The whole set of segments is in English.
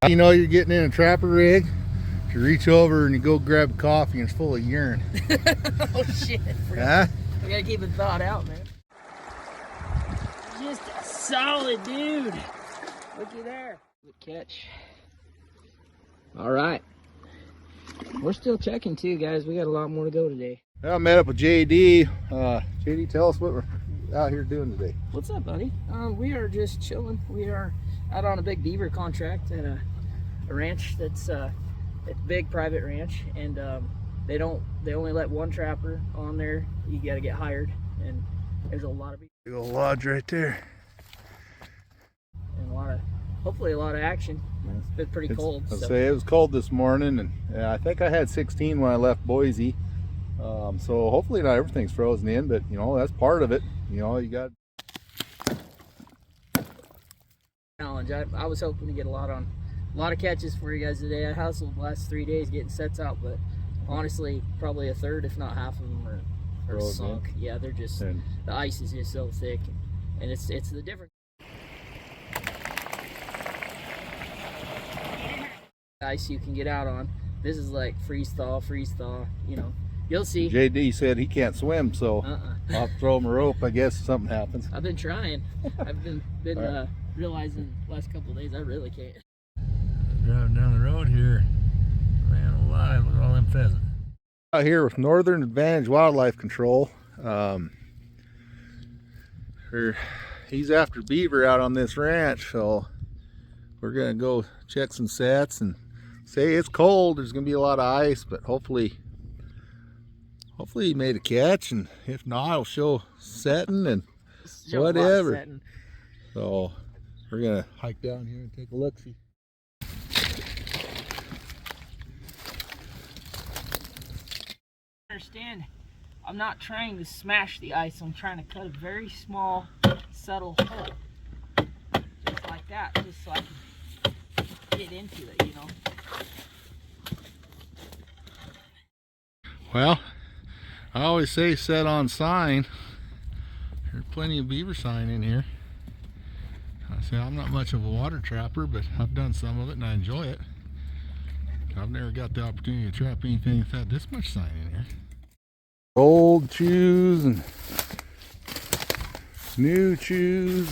You know you're getting in a trapper rig, you reach over and you go grab coffee and it's full of urine. Oh shit. Huh? We gotta keep it thawed out, man. Just a solid dude. Looky there. Good catch. Alright. We're still checking too, guys. We got a lot more to go today. Well, I met up with JD. JD, tell us what we're out here doing today. What's up, buddy? We are just chilling. We are out on a big beaver contract at a ranch that's a big private ranch, and they only let one trapper on there. You got to get hired, and there's a lot of beaver. Big old lodge right there. And hopefully a lot of action. It's been pretty cold. I'd say it was cold this morning, and I think I had 16 when I left Boise. So hopefully not everything's frozen in, but you know, that's part of it. You know, you got challenge. I was hoping to get a lot of catches for you guys today. I hustled the last 3 days getting sets out, but honestly, probably a third, if not half of them are sunk. Yeah, they're just, the ice is just so thick, and it's the difference. Ice you can get out on. This is like freeze thaw, you know. You'll see. JD said he can't swim, so I'll have to throw him a rope, I guess, if something happens. I've been trying. I've been right. Realizing the last couple of days I really can't. Driving down the road here, man alive, look at all them pheasants. Out here with Northern Advantage Wildlife Control. He's after beaver out on this ranch, so we're gonna go check some sets and say it's cold. There's gonna be a lot of ice, but hopefully he made a catch, and if not, I'll show setting and whatever. Setting. So we're gonna hike down here and take a look. See. Understand, I'm not trying to smash the ice. I'm trying to cut a very small, subtle hole, just like that, just so I can get into it, you know. Well, I always say set on sign. There's plenty of beaver sign in here. I say I'm not much of a water trapper, but I've done some of it and I enjoy it. I've never got the opportunity to trap anything that's had this much sign in here. Old chews and new chews.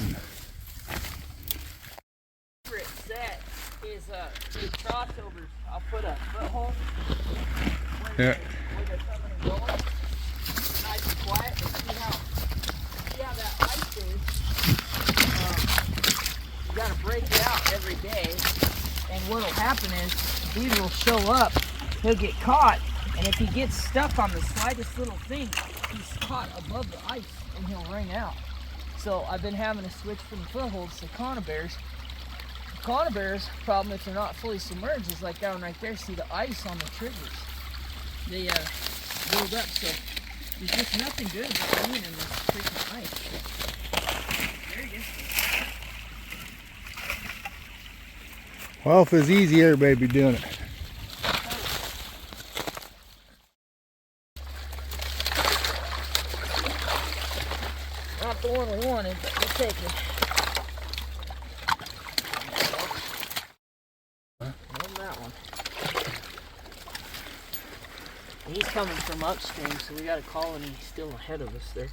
Favorite set is these crossovers. I'll put a foothold where there's something going, nice and quiet, and see how that ice is. You gotta break it out every day, and what'll happen is the beaver will show up, he'll get caught, and if he gets stuck on the slightest little thing, he's caught above the ice and he'll ring out. So I've been having to switch from footholds to conibears. Conibears' problem, if they're not fully submerged, is like down right there. See the ice on the triggers? They build up, so there's just nothing good about being in this freaking ice. There you go. Well, if it's easy, everybody'd be doing it. Not the one we wanted, but we'll take it. Not that one. He's coming from upstream, so we got a colony still ahead of us there.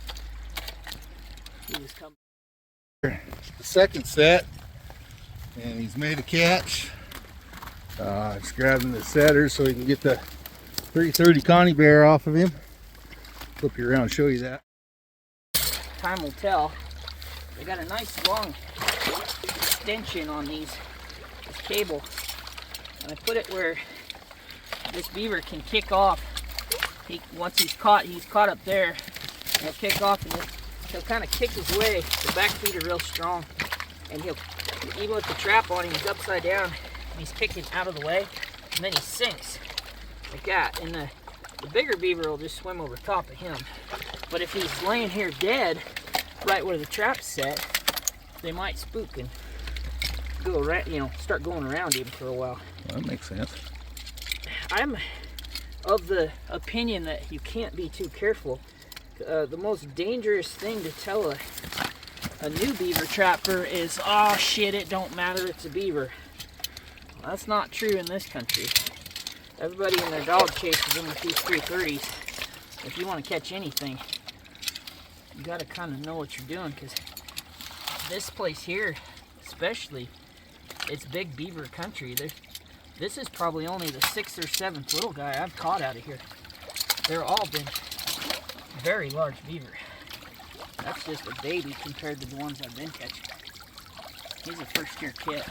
He was coming. The second set, and he's made a catch. Just grabbing the setter so he can get the 330 Connie bear off of him. Flip you around and show you that. Time will tell. They got a nice long extension on this cable, and I put it where this beaver can kick off. Once he's caught up there, and he'll kick off, and he'll kind of kick his way. The back feet are real strong, and even with the trap on him, he's upside down, and he's kicking out of the way, and then he sinks like that. And the bigger beaver will just swim over top of him. But if he's laying here dead, right where the trap's set, they might spook and go around, you know, start going around him for a while. Well, that makes sense. I'm of the opinion that you can't be too careful. The most dangerous thing to tell a new beaver trapper is, oh shit, it don't matter, it's a beaver. That's not true in this country. Everybody in their dog chases them with these 330s. If you want to catch anything, you got to kind of know what you're doing, because this place here, especially, it's big beaver country. This is probably only the 6th or 7th little guy I've caught out of here. They're all been very large beaver. That's just a baby compared to the ones I've been catching. He's a first-year kid.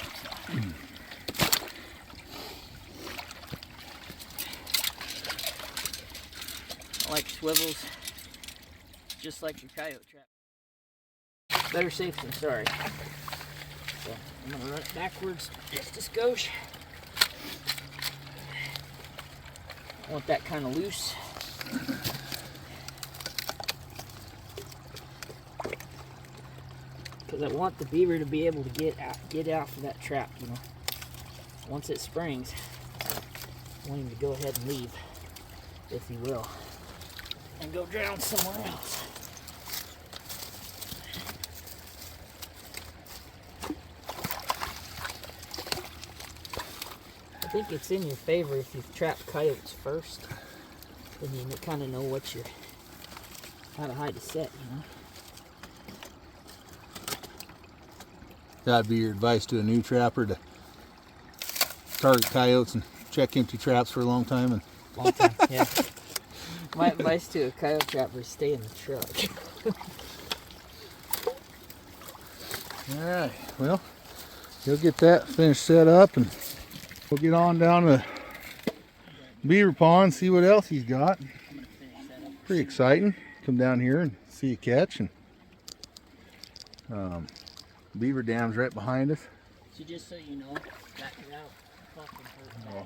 I like swivels, just like your coyote trap. Better safe than sorry. So I'm gonna run it backwards just a skosh. I want that kind of loose. Because I want the beaver to be able to get out of that trap, you know. Once it springs, I want him to go ahead and leave, if he will, and go drown somewhere else. I think it's in your favor if you trap coyotes first, then you kind of know how to hide a set, you know. That'd be your advice to a new trapper, to target coyotes and check empty traps for a long time. And long time, yeah. My advice to a coyote trapper is stay in the truck. Alright, well, he'll get that finished set up, and we'll get on down to beaver pond, see what else he's got. Pretty exciting. Come down here and see a catch. And beaver dam's right behind us. So just so you know, back it out. Fucking hurt. Oh.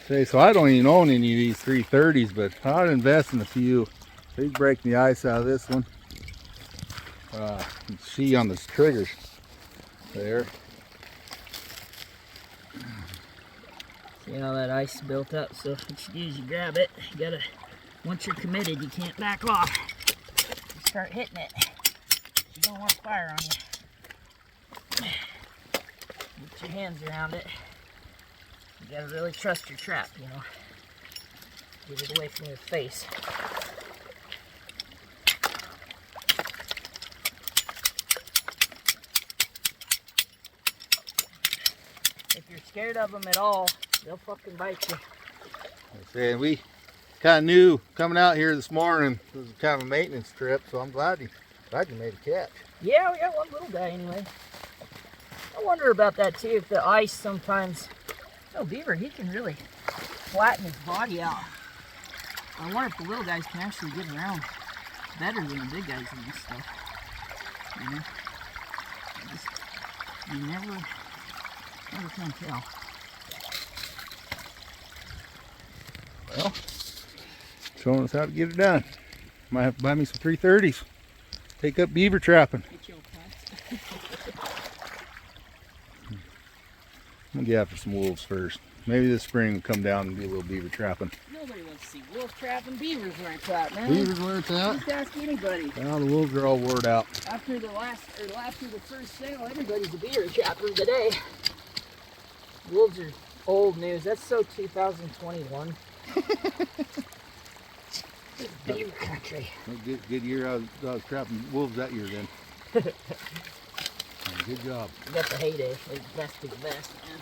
Say, so I don't even own any of these 330s, but I'd invest in a few. He's breaking the ice out of this one. See on the triggers there. See how that ice built up? So what you do is you grab it. You gotta, once you're committed, you can't back off. You start hitting it. You don't want fire on you. Get your hands around it. You gotta really trust your trap, you know. Get it away from your face. If you're scared of them at all, they'll fucking bite you. And we kind of knew coming out here this morning it was kind of a maintenance trip, so I'm glad you made a catch. Yeah, we got one little guy anyway. I wonder about that too, if the ice sometimes, beaver, he can really flatten his body out. I wonder if the little guys can actually get around better than the big guys in this stuff. You know? You never can tell. Well, showing us how to get it done. Might have to buy me some 330s. Take up beaver trapping. I'm gonna get after some wolves first. Maybe this spring we'll come down and do a little beaver trapping. Nobody wants to see wolf trapping. Beavers where it's at, man. Beavers where it's at? Just ask anybody. Well, the wolves are all wore out. After the first sale, everybody's a beaver trapper today. Wolves are old news. That's so 2021. Beaver country. Good year. I was trapping wolves that year then. Good job. You got the heyday. The best of the best, man.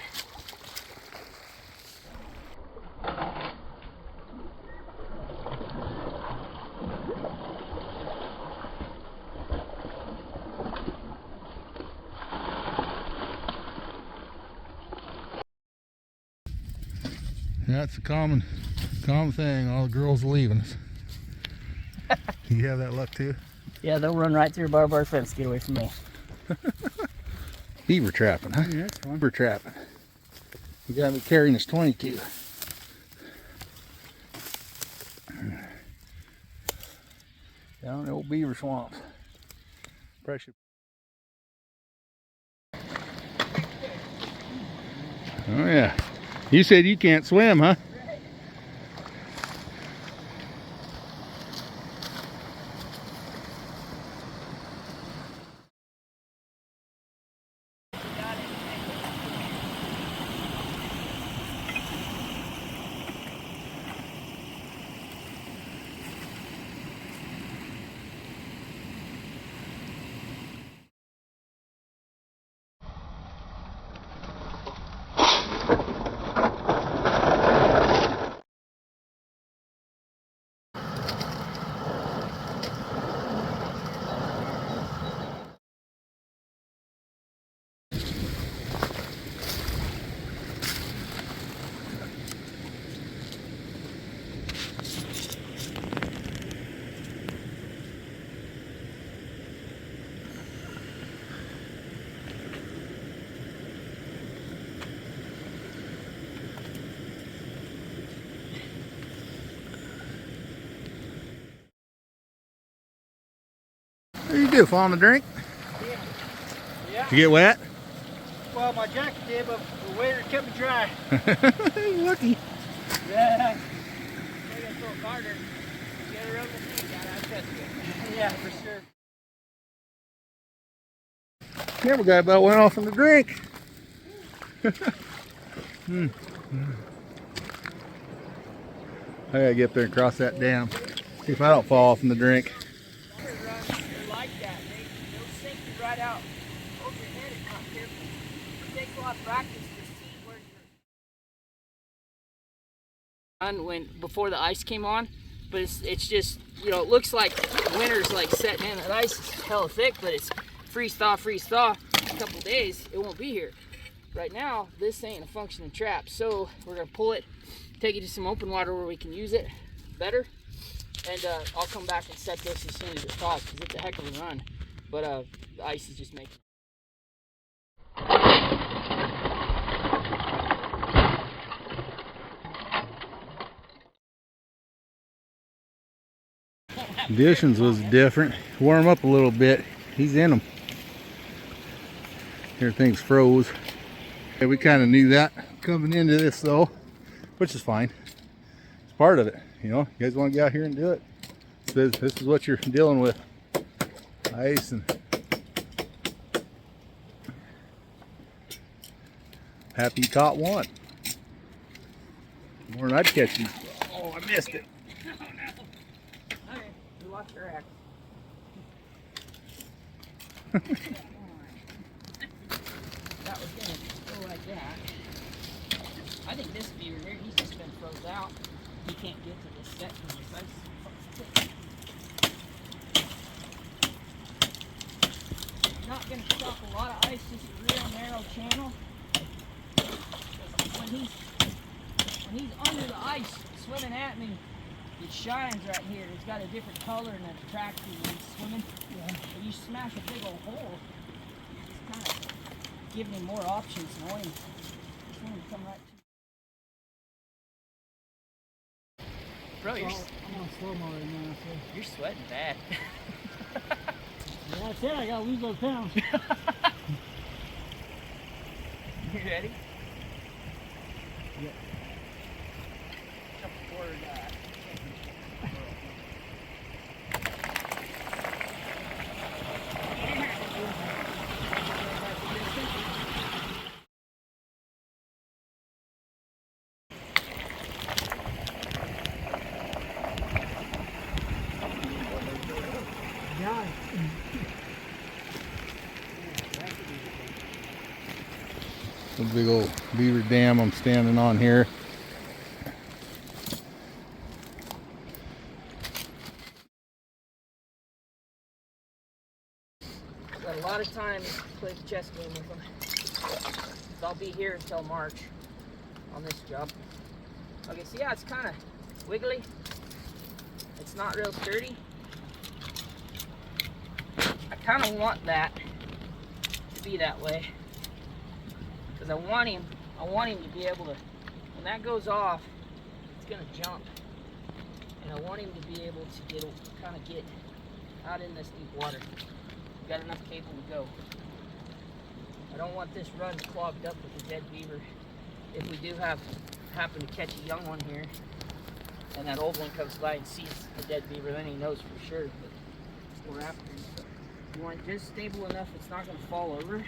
That's a common thing. All the girls are leaving us. You have that luck too? Yeah, they'll run right through a barbed wire fence to get away from me. Beaver trapping, huh? Yeah, that's fun. Beaver trapping. We got me carrying this 22. Down in the old beaver swamps. Pressure. Oh yeah. You said you can't swim, huh? What do you do? Fall in the drink? Yeah. Did you get wet? Well, my jacket did, but the waiter kept me dry. Lucky. Yeah. I gotta throw a garter. Get her over the knee, I trust you. Yeah, for sure. Camera guy about went off in the drink. I gotta get up there and cross that dam. See if I don't fall off in the drink. Water runs are like that. They'll sink you right out over your head if not careful. It takes a lot of practice to see where you're when before the ice came on, but it's just, you know, it looks like winter's like setting in. That ice is hella thick, but it's freeze thaw. A couple days it won't be here. Right now this ain't a functioning trap, so we're gonna pull it, take it to some open water where we can use it better, and I'll come back and set this as soon as it thaws, because it's a heck of a run, but the ice is just making Conditions was different. Warm up a little bit. He's in them. Everything's froze. Yeah, we kind of knew that coming into this though, which is fine. It's part of it, you know. You guys want to get out here and do it. This is what you're dealing with. Ice and happy you caught one. More than I'd catch these. Oh, I missed it. Oh no. Okay, you lost your axe. That was gonna go like that. I think this beaver here, he's just been froze out. He can't get to this set because this ice is fucking thick. Not gonna stop a lot of ice, just a real narrow channel. When he's under the ice swimming at me, it shines right here. It's got a different color and it attracts you when he's swimming. Yeah. If you smash a big old hole, it's kind of giving him more options and wanting to come right to. Bro, I'm on slow mo right now, so. you're sweating bad. Yeah, I said I gotta lose those pounds. You ready? Yeah. Jump forward. Yeah. The big old beaver dam I'm standing on here. Got a lot of time to play the chess game with them. So I'll be here until March on this job. Okay, so yeah, it's kind of wiggly. It's not real sturdy. I kind of want that to be that way because I want him to be able to, when that goes off, it's gonna jump, and I want him to be able to kind of get out in this deep water. We've got enough cable to go. I don't want this run clogged up with a dead beaver. If we do happen to catch a young one here, and that old one comes by and sees a dead beaver, then he knows for sure that we're after him. So you want it just stable enough it's not going to fall over,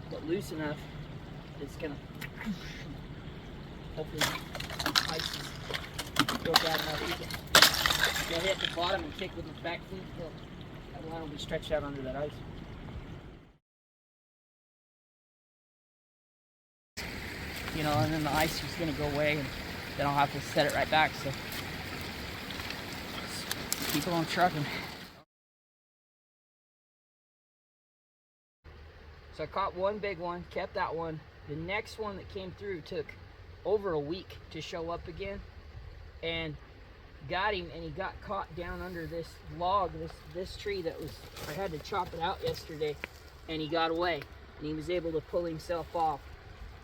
but loose enough it's going to, hopefully ice is go bad enough you can hit the bottom and kick with his back feet. That line will be stretched out under that ice. You know, and then the ice is going to go away, and then I'll have to set it right back. So just keep on trucking. So I caught one big one, kept that one. The next one that came through took over a week to show up again, and got him, and he got caught down under this log, this tree that was, I had to chop it out yesterday, and he got away, and he was able to pull himself off.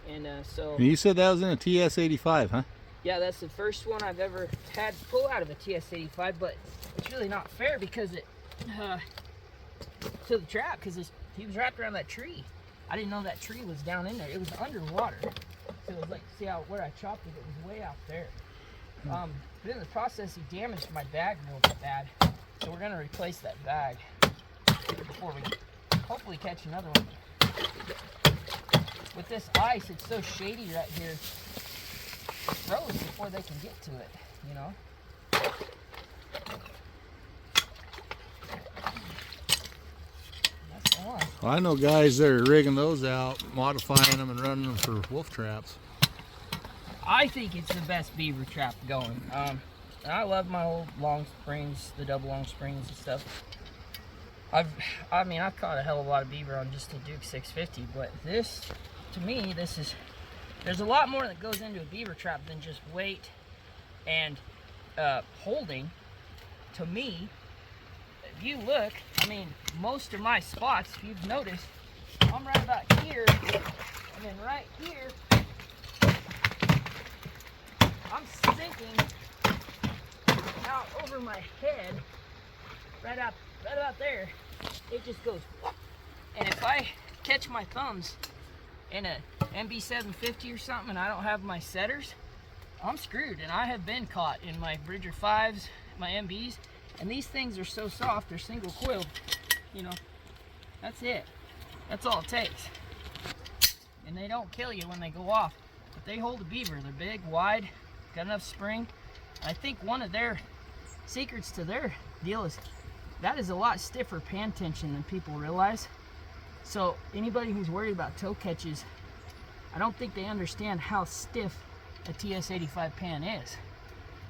And so And you said that was in a TS-85, huh? yeah, that's the first one I've ever had pull out of a TS-85, but it's really not fair because to the trap because he was wrapped around that tree. I didn't know that tree was down in there. It was underwater. So it was like, see how where I chopped it, it was way out there. But in the process, he damaged my bag real bad. So we're gonna replace that bag before we hopefully catch another one. With this ice, it's so shady right here. It froze before they can get to it, you know? That's the one. Well, I know guys that are rigging those out, modifying them and running them for wolf traps. I think it's the best beaver trap going. I love my old long springs, the double long springs and stuff. I've caught a hell of a lot of beaver on just a Duke 650, but this, to me, there's a lot more that goes into a beaver trap than just weight and holding. To me, if you look, most of my spots, if you've noticed, I'm right about here, and then right here, I'm sinking out over my head, right about there. It just goes, and if I catch my thumbs in a MB 750 or something and I don't have my setters, I'm screwed. And I have been caught in my Bridger 5s, my MBs, and these things are so soft, they're single coiled, you know, that's it. That's all it takes. And they don't kill you when they go off, but they hold a beaver. They're big, wide, got enough spring. I think one of their secrets to their deal is that is a lot stiffer pan tension than people realize. So anybody who's worried about toe catches, I don't think they understand how stiff a TS85 pan is.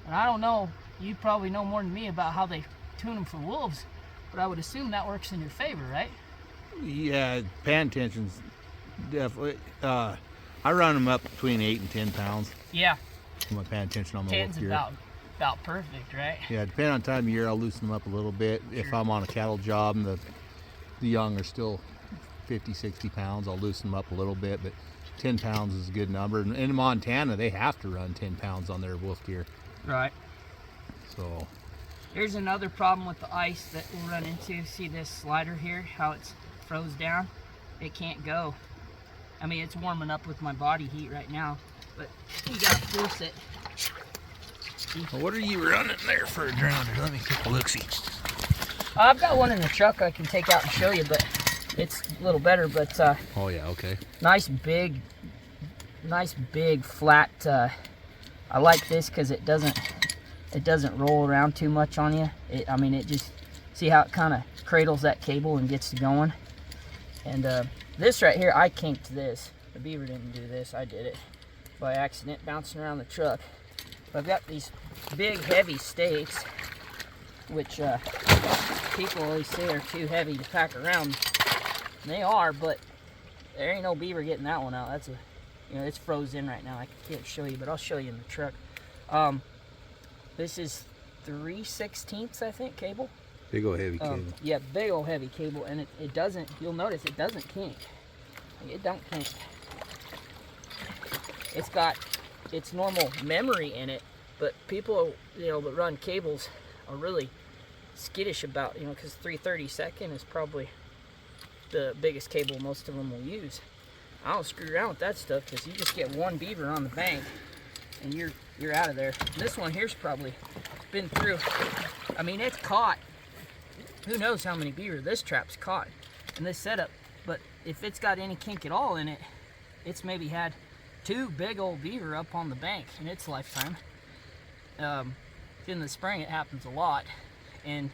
And I don't know, you probably know more than me about how they tune them for wolves, but I would assume that works in your favor, right? Yeah, pan tension's definitely. I run them up between 8 and 10 pounds. Yeah. My pan tension on my wolf 10's gear. about perfect, right? Yeah, depending on time of year, I'll loosen them up a little bit. Sure. If I'm on a cattle job and the young are still 50, 60 pounds, I'll loosen them up a little bit, but 10 pounds is a good number. And in Montana, they have to run 10 pounds on their wolf gear. Right. So. Here's another problem with the ice that we'll run into. See this slider here, how it's froze down? It can't go. It's warming up with my body heat right now, but you gotta force it. Well, what are you running there for a grounder? Let me take a look-see. I've got one in the truck I can take out and show you, but it's a little better. But oh yeah, okay. Nice big flat. I like this because it doesn't roll around too much on you. It just, see how it kind of cradles that cable and gets it going. And this right here, I kinked this. The beaver didn't do this, I did it by accident, bouncing around the truck. But I've got these big heavy stakes, which people always say are too heavy to pack around. And they are, but there ain't no beaver getting that one out. That's it's frozen right now. I can't show you, but I'll show you in the truck. This is 3/16, I think, cable. Big old heavy cable. Yeah, big old heavy cable, and it doesn't, you'll notice it doesn't kink. It don't kink. It's got its normal memory in it, but people, that run cables are really skittish about, because 3/32 is probably the biggest cable most of them will use. I don't screw around with that stuff because you just get one beaver on the bank and you're out of there. This one here's probably been through, it's caught. Who knows how many beaver this trap's caught in this setup, but if it's got any kink at all in it, it's maybe had 2 big old beaver up on the bank in its lifetime. In the spring it happens a lot, and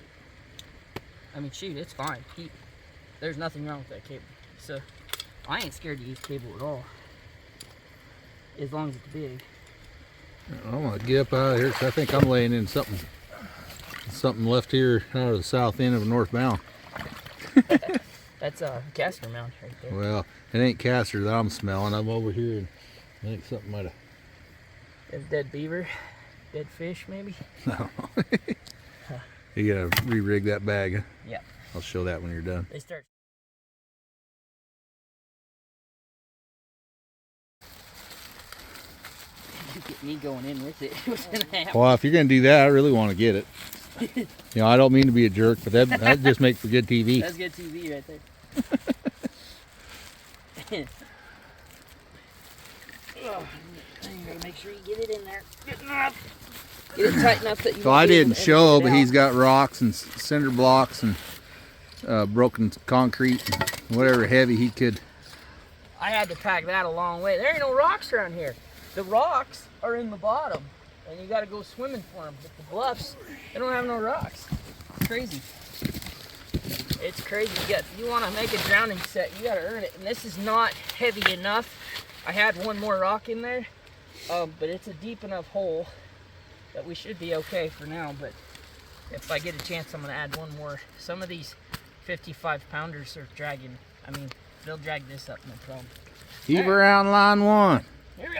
shoot, it's fine. There's nothing wrong with that cable, so I ain't scared to use cable at all, as long as it's big. I'm gonna get up out of here because I think I'm laying in something left here out of the south end of northbound. That's a caster mound right there. Well, it ain't caster that I'm smelling. I'm over here and I think something might have. Dead beaver, dead fish maybe. No. You gotta re-rig that bag. Huh? Yeah. I'll show that when you're done. They start. You get me going in with it. Well, if you're gonna do that, I really want to get it. You know, I don't mean to be a jerk, but that'd just make for good TV. That's good TV right there. Oh, you gotta make sure you get it in there. Get it tight enough that you. So I didn't show, but he's got rocks and cinder blocks and broken concrete and whatever heavy he could. I had to pack that a long way. There ain't no rocks around here. The rocks are in the bottom, and you got to go swimming for them. But the bluffs, they don't have no rocks. It's crazy. It's crazy. You want to make a drowning set, you got to earn it. And this is not heavy enough. I had one more rock in there, but it's a deep enough hole that we should be okay for now. But if I get a chance, I'm going to add one more. Some of these 55-pounders are dragging. I mean, they'll drag this up, no problem. Keep around line one. Here we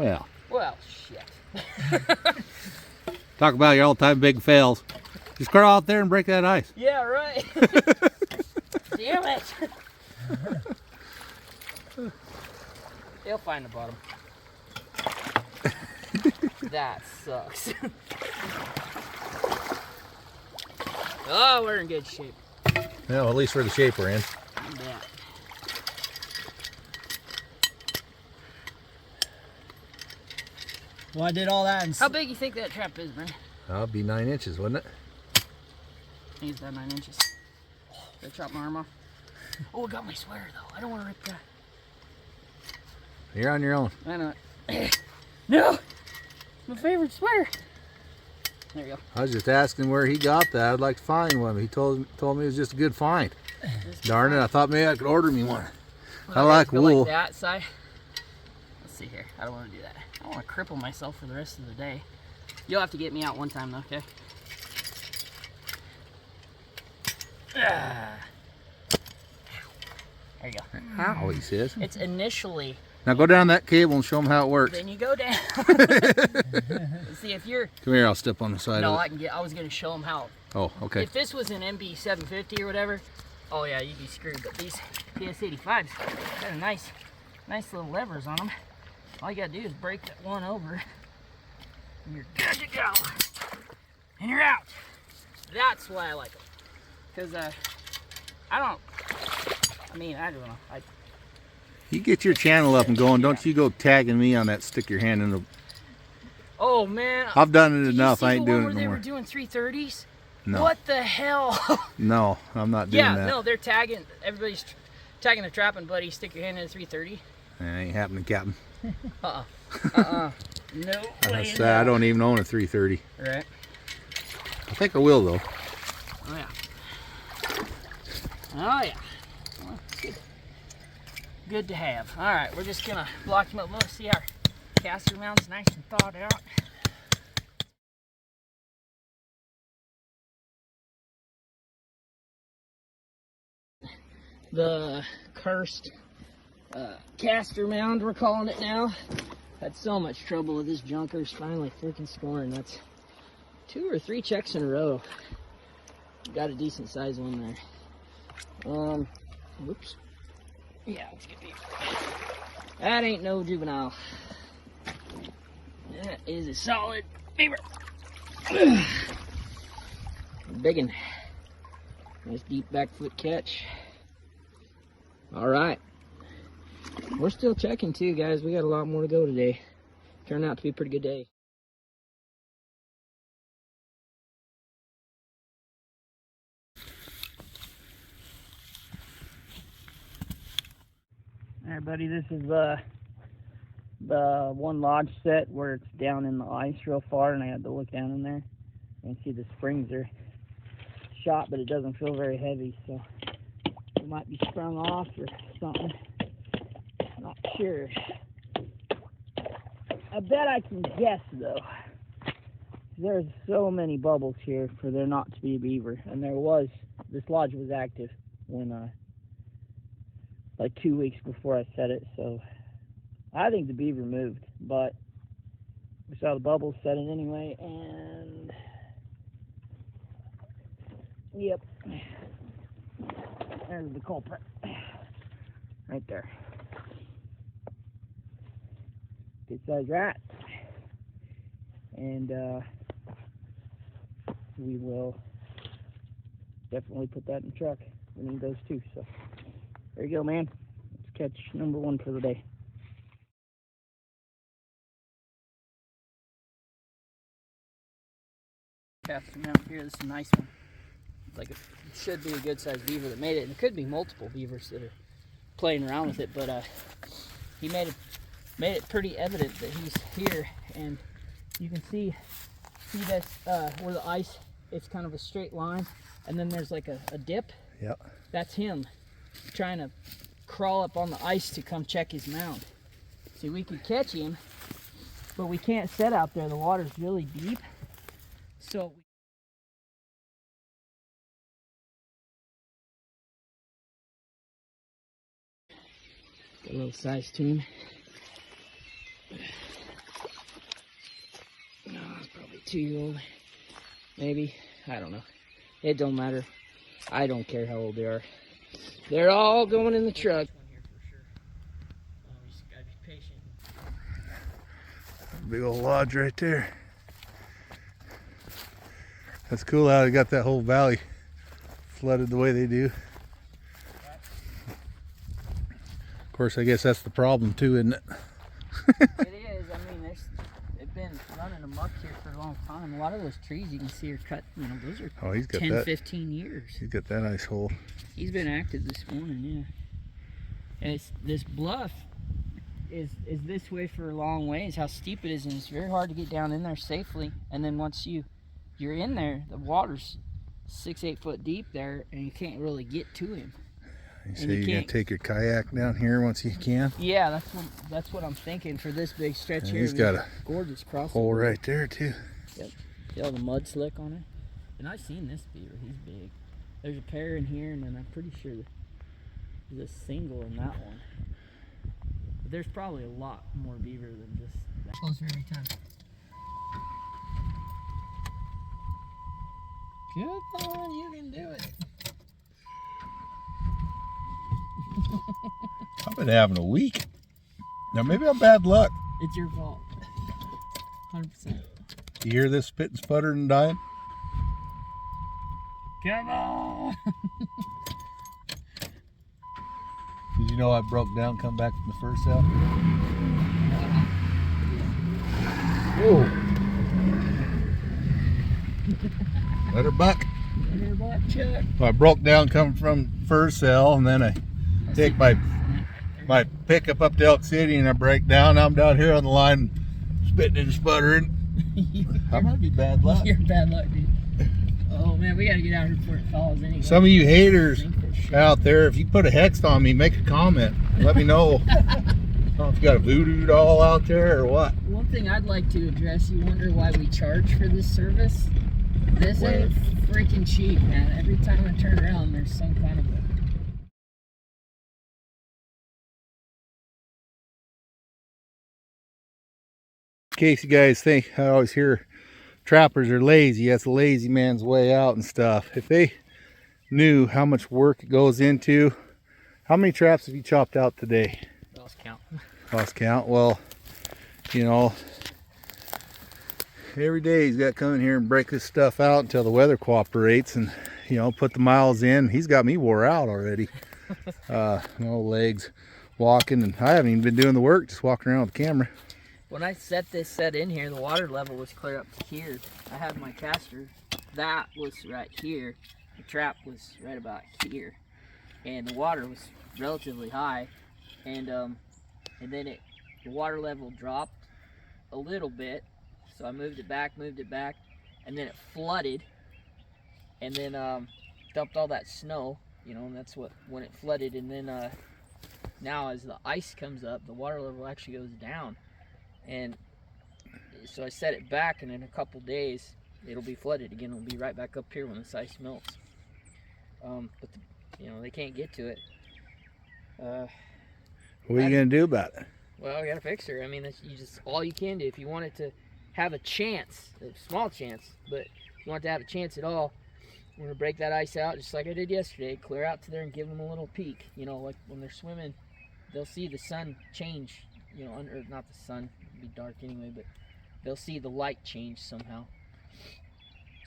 go. Well, shit. Talk about your all-time big fails. Just crawl out there and break that ice. Yeah, right. Damn it. They'll find the bottom. That sucks. Oh, we're in good shape. Well, at least for the shape we're in. Yeah. Well, I did all that. And How big you think that trap is, man? That'll be 9 inches, wouldn't it? I think it's about 9 inches. Did I chop my arm off? Oh, I got my sweater though. I don't want to rip that. You're on your own. I know it. No! My favorite sweater. There you go. I was just asking where he got that. I'd like to find one. He told me it was just a good find. Darn it, I thought maybe I could order me one. I like wool. Like that side. Let's see here. I don't want to do that. I don't want to cripple myself for the rest of the day. You'll have to get me out one time though, okay? There you go. Ow, he says. It's initially. Now go down that cable and show him how it works. Then you go down. See if you're. Come here, I'll step on the side No, of it. I can get. I was gonna show them how. Oh, okay. If this was an MB 750 or whatever, oh yeah, you'd be screwed. But these PS85s got a nice little levers on them. All you gotta do is break that one over, and you're good to go. And you're out. That's why I like them. Cause I don't know. You get your channel up and going. Don't you go tagging me on that. Stick your hand in the. Oh man. I've done it Did enough. You see I ain't the one doing where it no they more. were doing 330s? No. What the hell? No, I'm not doing Yeah, that. no, they're tagging. Everybody's tagging their trapping buddy. Stick your hand in a 330. That ain't happening, Captain. No way. in I hell. don't even own a 330. Right. I think I will though. Oh yeah. Oh yeah. Well, good. Good to have. All right, we're just gonna block them up. Let's see our caster mount's nice and thawed out. The cursed caster mound, we're calling it now. Had so much trouble with this junkers finally freaking scoring. That's 2 or 3 checks in a row. Got a decent sized one there. Whoops. Yeah, let's get beaver. That ain't no juvenile. That is a solid beaver. Biggin. Nice deep back foot catch. All right. We're still checking too, guys. We got a lot more to go today. Turned out to be a pretty good day. All right, buddy, this is the one lodge set where it's down in the ice real far, and I had to look down in there. You can see the springs are shot, but it doesn't feel very heavy, so it might be sprung off or something. Not sure. I bet I can guess though. There's so many bubbles here for there not to be a beaver, and this lodge was active when like 2 weeks before I set it, so I think the beaver moved, but we saw the bubbles setting anyway, and yep, there's the culprit right there. Good sized rat. and we will definitely put that in the truck. We need those too. So there you go, man. Let's catch number one for the day. Cast him out here. This is a nice one. Like it should be a good sized beaver that made it, and it could be multiple beavers that are playing around with it. But he made it pretty evident that he's here, and you can see this where the ice. It's kind of a straight line, and then there's like a dip. Yep. That's him trying to crawl up on the ice to come check his mound. See, we could catch him, but we can't set out there. The water's really deep. So got a little size to him. No, it's probably 2-year-old. Maybe. I don't know. It don't matter. I don't care how old they are. They're all going in the truck. Just gotta be patient. Big old lodge right there. That's cool how they got that whole valley flooded the way they do. Of course, I guess that's the problem too, isn't it? It is. I mean, they've been running amok here for a long time. A lot of those trees you can see are cut, you know, those are He's got 10, that. 15 years. He's got that ice hole. He's been active this morning, yeah. And this bluff is this way for a long ways, how steep it is, and it's very hard to get down in there safely. And then once you're in there, the water's 6-8 foot deep there, and you can't really get to him. You say you're gonna take your kayak down here once you can? Yeah, that's what I'm thinking for this big stretch here. He's got a gorgeous crossing hole right there too. Yep. See all the mud slick on it? And I've seen this beaver. He's big. There's a pair in here, and then I'm pretty sure there's a single in that one. But there's probably a lot more beaver than just that. Closer every time. Come on, you can do it. I've been having a week. Now maybe I'm bad luck. It's your fault. 100%. You hear this spitting, sputtering, and dying? Come on! Did you know I broke down, come back from the first cell? Whoa! Let her buck. Let her buck, Chuck. Well, I broke down coming from first cell, and then I take my pickup up to Elk City, and I break down. I'm down here on the line, spitting and sputtering. I might be bad luck. You're bad luck, dude. Oh man, we gotta get out here before it thaws anyway. Some of you haters out there, if you put a hex on me, make a comment. Let me know. I don't know if you got a voodoo doll out there or what. One thing I'd like to address, you wonder why we charge for this service? This ain't freaking cheap, man. Every time I turn around, there's some kind of a... In case you guys think, I always hear trappers are lazy. That's a lazy man's way out and stuff. If they knew how much work it goes into, how many traps have you chopped out today? Lost count. Lost count. Well, you know, every day he's got to come in here and break this stuff out until the weather cooperates, and you know, put the miles in. He's got me wore out already. No legs walking, and I haven't even been doing the work, just walking around with the camera. When I set this set in here, the water level was clear up to here. I had my caster, that was right here. The trap was right about here, and the water was relatively high, and then the water level dropped a little bit, so I moved it back, and then it flooded, and then dumped all that snow, you know, and that's when it flooded, and then now as the ice comes up, the water level actually goes down. And so I set it back, and in a couple days it'll be flooded again. It'll be right back up here when this ice melts. But you know, they can't get to it. What are you gonna do about it? Well, we gotta fix her. I mean, that's all you can do if you want it to have a chance, a small chance. But if you want it to have a chance at all, we're gonna break that ice out just like I did yesterday. Clear out to there and give them a little peek. You know, like when they're swimming, they'll see the sun change. You know, or not the sun, it'd be dark anyway, but they'll see the light change somehow.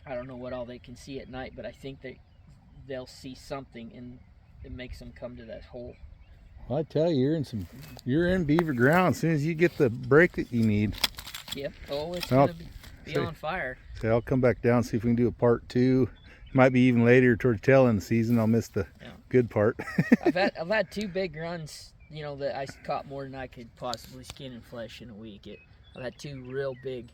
I don't know what all they can see at night, but I think they'll see something, and it makes them come to that hole. Well, I tell you, you're in beaver ground as soon as you get the break that you need. Yep. Oh, it's gonna be on fire. So I'll come back down, see if we can do a part 2. Might be even later towards the tail end of the season. I'll miss the good part. I've had 2 big runs, you know, that I caught more than I could possibly skin and flesh in a week. I've had 2 real big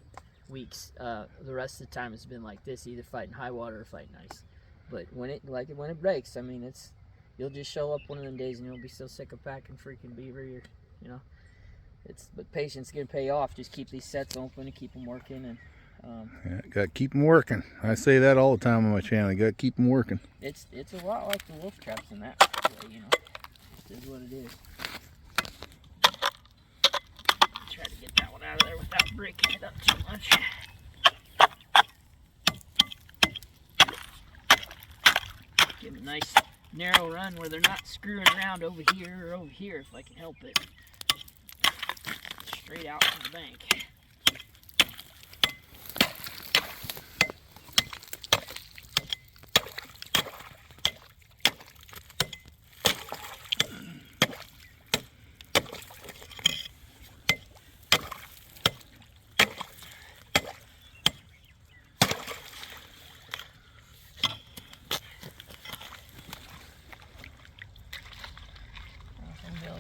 weeks. The rest of the time it's been like this, either fighting high water or fighting ice. But when it breaks, I mean, you'll just show up one of them days and you'll be so sick of packing freaking beaver. But patience is gonna pay off. Just keep these sets open and keep them working, and yeah, gotta keep them working. I say that all the time on my channel. You gotta keep them working. It's a lot like the wolf traps in that way, you know. It is what it is. Try to get that one out of there without breaking it up too much. Give them a nice narrow run where they're not screwing around over here or over here if I can help it. Straight out from the bank.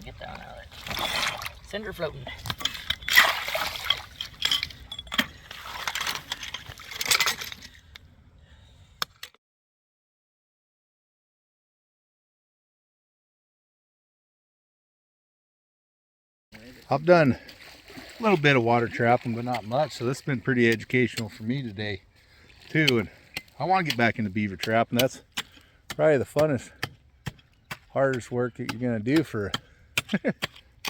Get that one out of there. Cinder floating. I've done a little bit of water trapping, but not much. So this has been pretty educational for me today too. And I want to get back into beaver trapping. That's probably the funnest, hardest work that you're gonna do for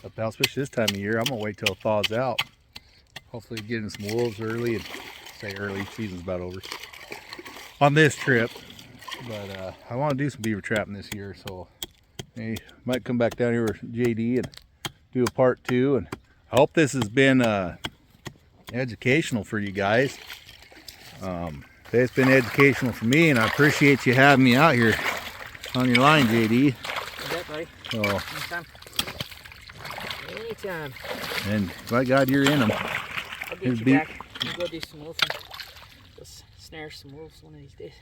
up now, especially this time of year. I'm gonna wait till it thaws out. Hopefully getting some wolves early, and say early, season's about over on this trip. But I want to do some beaver trapping this year, so I might come back down here with JD and do a part 2. And I hope this has been educational for you guys. It's been educational for me, and I appreciate you having me out here on your line, JD. Bet, buddy. So, anytime. And by God, you're in them. I'll get you back. We'll go do some wolves. Go snare some wolves one of these days.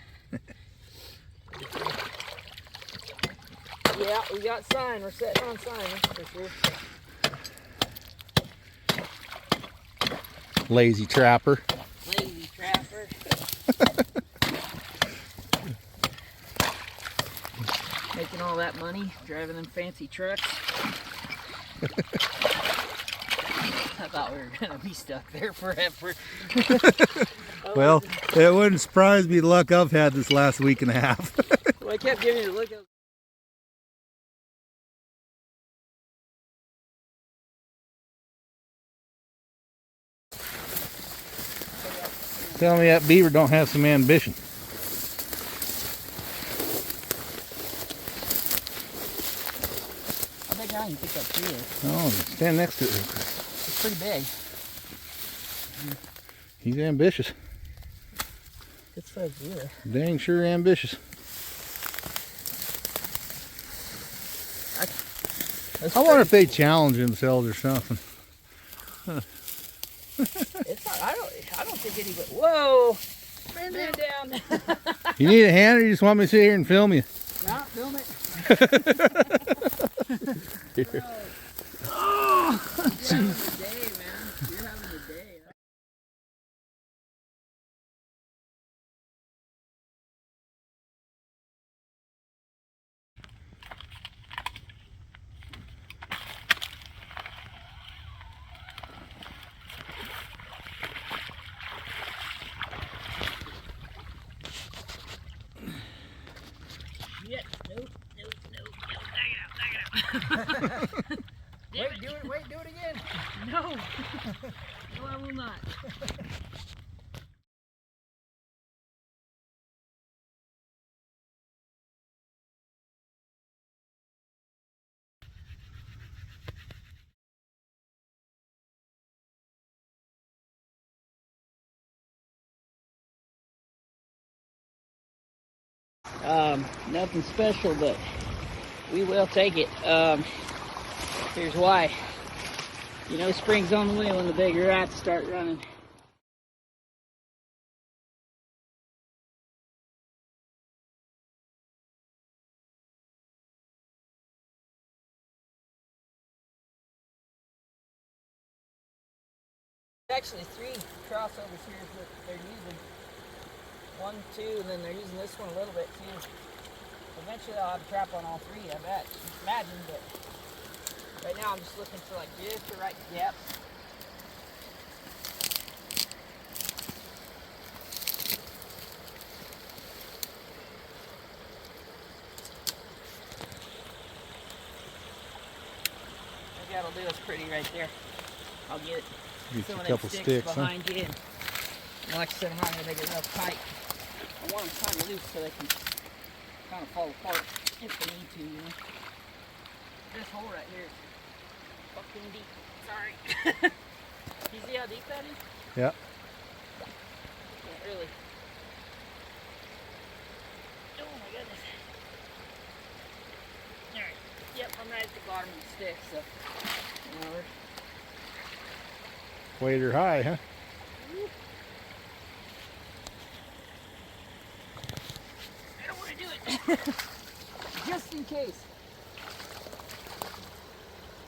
Yeah, we got sign. We're setting on sign, that's for sure. Lazy trapper. Lazy trapper. Making all that money, driving them fancy trucks. I thought we were gonna be stuck there forever. Well, it wouldn't surprise me the luck I've had this last week and a half. Well, I kept giving you the look. Tell me that beaver don't have some ambition. How big now you pick that tree is? Oh, stand next to it. It's pretty big. He's ambitious. Good size beaver. Dang sure ambitious. I wonder if they challenge themselves or something. It's not, I don't think anybody. Whoa! Man down. You need a hand, or you just want me to sit here and film you? No, film it. Oh, You're having a day, man. You're having a day. Shit. Nope. Back it out. Wait, do it again. No. No, I will not. Nothing special, but we will take it. Here's why. You know, spring's on the way when the bigger rats start running. Actually 3 crossovers here that they're using. 1, 2, and then they're using this one a little bit too. Eventually I'll have a trap on all 3, I bet. Imagine, but right now I'm just looking for like just the right depth. Maybe that'll do us pretty right there. I'll get some of them sticks behind you. And like I said, I'm not going to make it real tight. I want them kind of loose so they can kind of fall apart if they need to, you know. This hole right here is fucking deep. Sorry. You see how deep that is? Yeah. Can't really. Oh my goodness. Alright. Yep, I'm right at the bottom of the stick, so. You know, Wader high, huh? I don't want to do it. Just in case.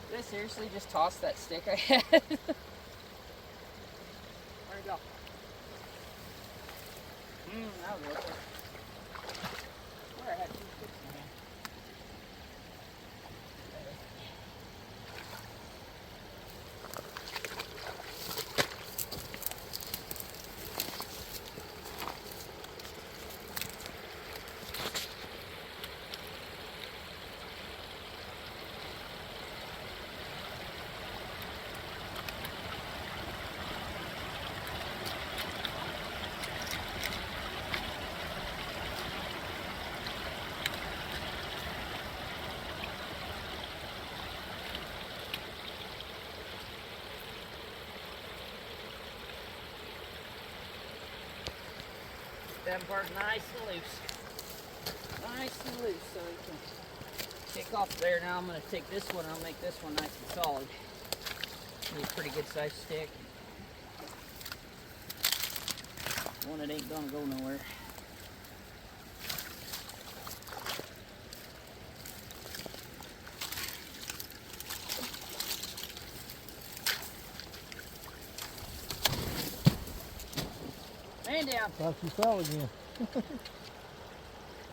Did I seriously just toss that stick I had? Where'd it go? That was worth it. Where I had 2 sticks in my hand. That part nice and loose. Nice and loose so we can take off there. Now I'm going to take this one and I'll make this one nice and solid. Be a pretty good sized stick. One that ain't going to go nowhere. Man down. Thought you fell again.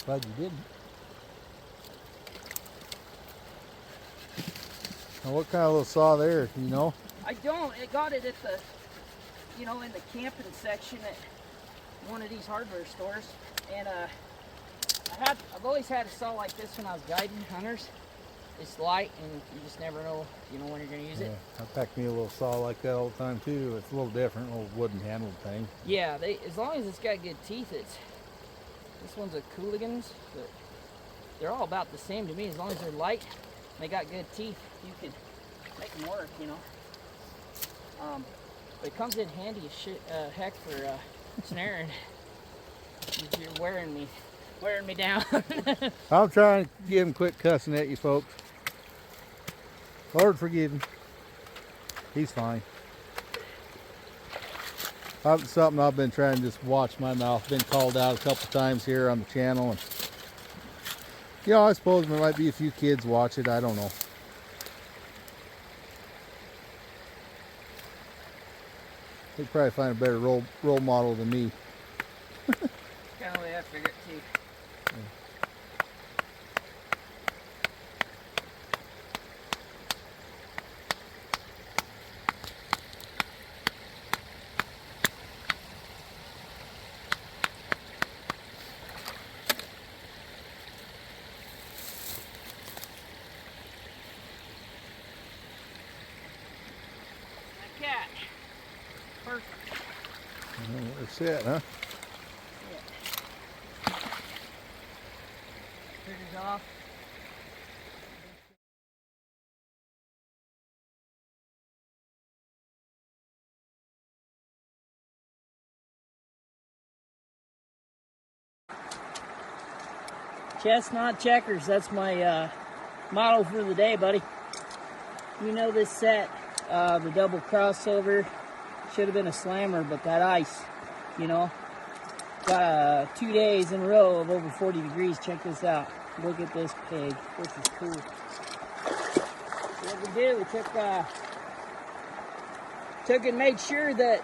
Glad you didn't. Now what kind of little saw there, you know? I don't. I got it at the, you know, in the camping section at one of these hardware stores. And I've always had a saw like this when I was guiding hunters. It's light and you just never know, you know, when you're going to use it. I pack me a little saw like that all the time too. It's a little different, a little wooden handled thing. Yeah, as long as it's got good teeth, this one's a Cooligans, but they're all about the same to me. As long as they're light and they got good teeth, you can make them work, you know. But it comes in handy as shit, heck for snaring. You're wearing me down. I'm trying to get him quit cussing at you folks. Lord forgive him. He's fine. Something I've been trying to just watch my mouth. Been called out a couple times here on the channel. And, you know, I suppose there might be a few kids watch it. I don't know. They'd probably find a better role model than me. Kind of the way I figured it too. Cat. Perfect. That's it, huh? Yeah. Triggers off. Chestnut checkers, that's my motto for the day, buddy. You know this set, the double crossover, should have been a slammer, but that ice, you know, got 2 days in a row of over 40 degrees. Check this out. Look at this pig. This is cool. What we did, we took and made sure that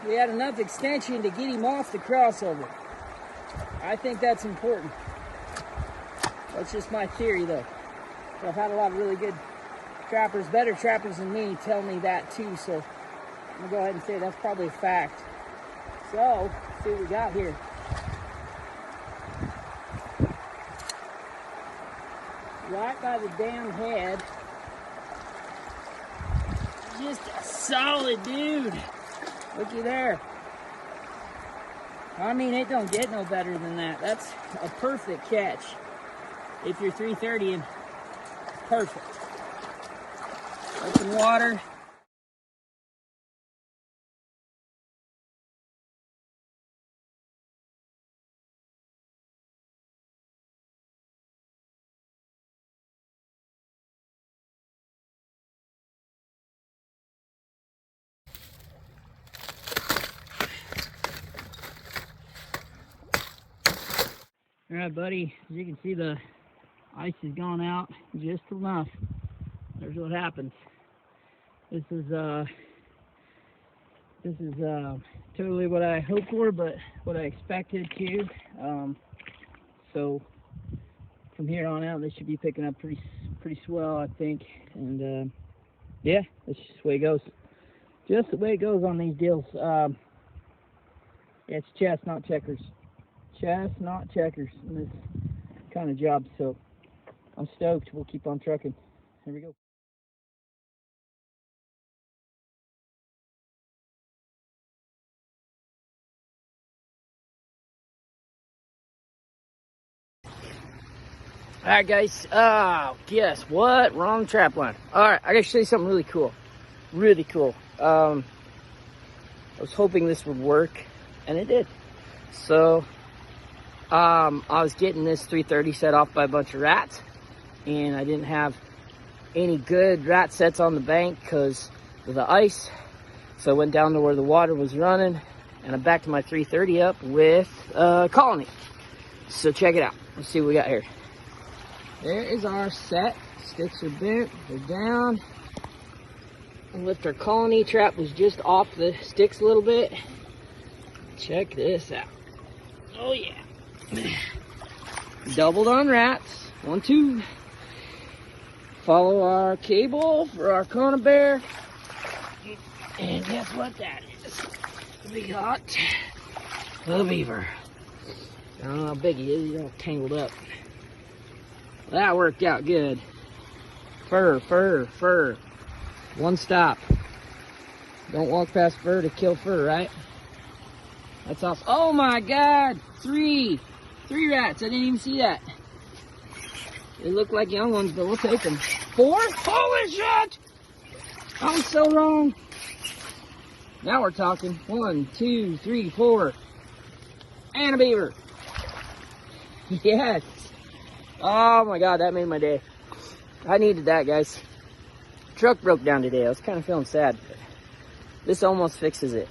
we had enough extension to get him off the crossover. I think that's important. That's just my theory, though. I've had a lot of really good trappers, better trappers than me, tell me that too, so I'm gonna go ahead and say that's probably a fact. So, let's see what we got here. Right by the damn head. Just a solid dude. Looky there. I mean, it don't get no better than that. That's a perfect catch. If you're 330 perfect. Open water. All right, buddy, as you can see, the ice has gone out just enough. There's what happens. This is totally what I hoped for, but what I expected too. So from here on out, they should be picking up pretty swell, I think. And yeah, that's just the way it goes. Just the way it goes on these deals. Yeah, it's chestnut checkers. Chestnut checkers in this kind of job, so I'm stoked. We'll keep on trucking. Here we go. All right, guys. Guess what? Wrong trap line. All right, I gotta show you something really cool. Really cool. I was hoping this would work, and it did. So, I was getting this 330 set off by a bunch of rats, and I didn't have any good rat sets on the bank because of the ice. So I went down to where the water was running, and I backed my 330 up with a colony. So check it out. Let's see what we got here. There is our set. Sticks are bent, they're down. And lift our colony. Trap was just off the sticks a little bit. Check this out. Oh yeah. Doubled on rats. 1, 2. Follow our cable for our conibear. And guess what that is? We got a beaver. I don't know how big he is. He's all tangled up. That worked out good. Fur. One stop. Don't walk past fur to kill fur, right? That's awesome. Oh my God! 3 rats. I didn't even see that. They look like young ones, but we'll take them. 4? Holy shit! I'm so wrong. Now we're talking. 1, 2, 3, 4. And a beaver. Yes. Oh my God, that made my day. I needed that, guys. Truck broke down today. I was kind of feeling sad, but this almost fixes it.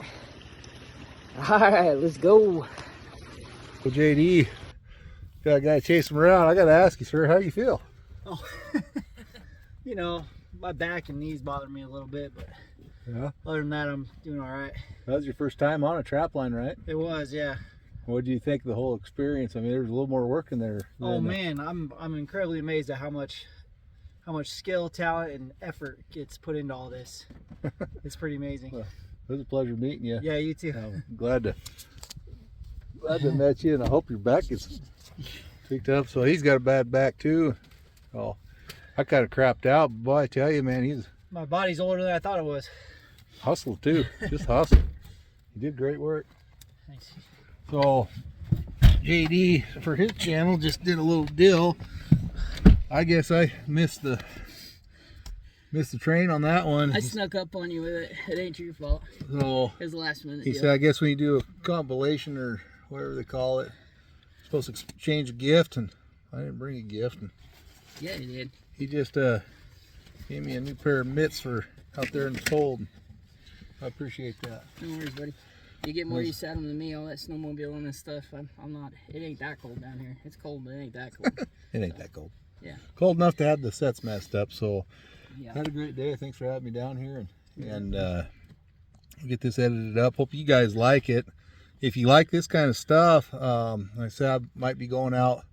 All right, let's go. Well, JD, got a guy chasing him around. I got to ask you, sir, how you feel? Oh, you know, my back and knees bother me a little bit, but yeah. Other than that, I'm doing all right. That was your first time on a trap line, right? It was, yeah. What do you think of the whole experience? I mean, there's a little more work in there. Oh man, I'm incredibly amazed at how much skill, talent, and effort gets put into all this. It's pretty amazing. Well, it was a pleasure meeting you. Yeah, you too. I'm glad to met you, and I hope your back is picked up. So he's got a bad back too. Oh, I kind of crapped out, but boy, I tell you, man, my body's older than I thought it was. Hustle too, just hustle. You did great work. Thanks. So JD for his channel just did a little deal. I guess I missed the train on that one. I snuck up on you with it. It ain't your fault. So it was the last minute. He said, I guess when you do a compilation or whatever they call it, you're supposed to exchange a gift, and I didn't bring a gift. And Yeah, you did. he just gave me a new pair of mitts for out there in the cold. I appreciate that. No worries, buddy. You get more use out of them than me, all that snowmobiling and stuff. I'm not, it ain't that cold down here. It's cold, but it ain't that cold. It ain't that cold. Yeah. Cold enough to have the sets messed up, so Yeah. had a great day. Thanks for having me down here, and we'll get this edited up. Hope you guys like it. If you like this kind of stuff, like I said, I might be going out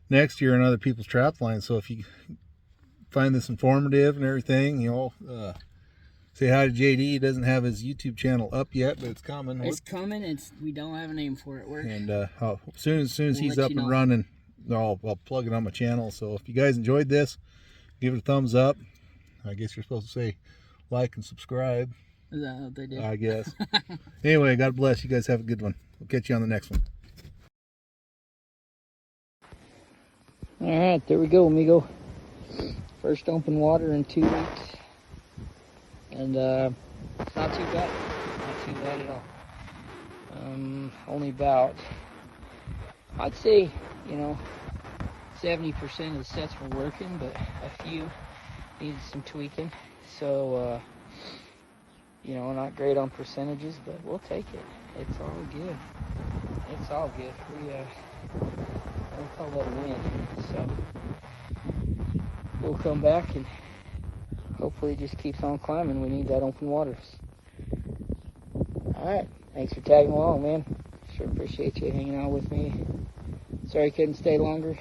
next year in other people's trap lines, so if you find this informative and everything, you know, say hi to JD. He doesn't have his YouTube channel up yet, but it's coming. It's coming. We don't have a name for it. And as soon as We'll he's let up you and know. running, I'll plug it on my channel. So if you guys enjoyed this, give it a thumbs up. I guess you're supposed to say like and subscribe. Is that what they do? I guess. Anyway, God bless. You guys have a good one. We'll catch you on the next one. All right, there we go, amigo. First open water in 2 weeks. And it's not too bad. Not too bad at all. Only about, I'd say, 70% of the sets were working, but a few needed some tweaking. So, not great on percentages, but we'll take it. It's all good. It's all good. We'll call that a win. So, we'll come back and hopefully it just keeps on climbing. We need that open water. Alright, thanks for tagging along, man. Sure appreciate you hanging out with me. Sorry I couldn't stay longer.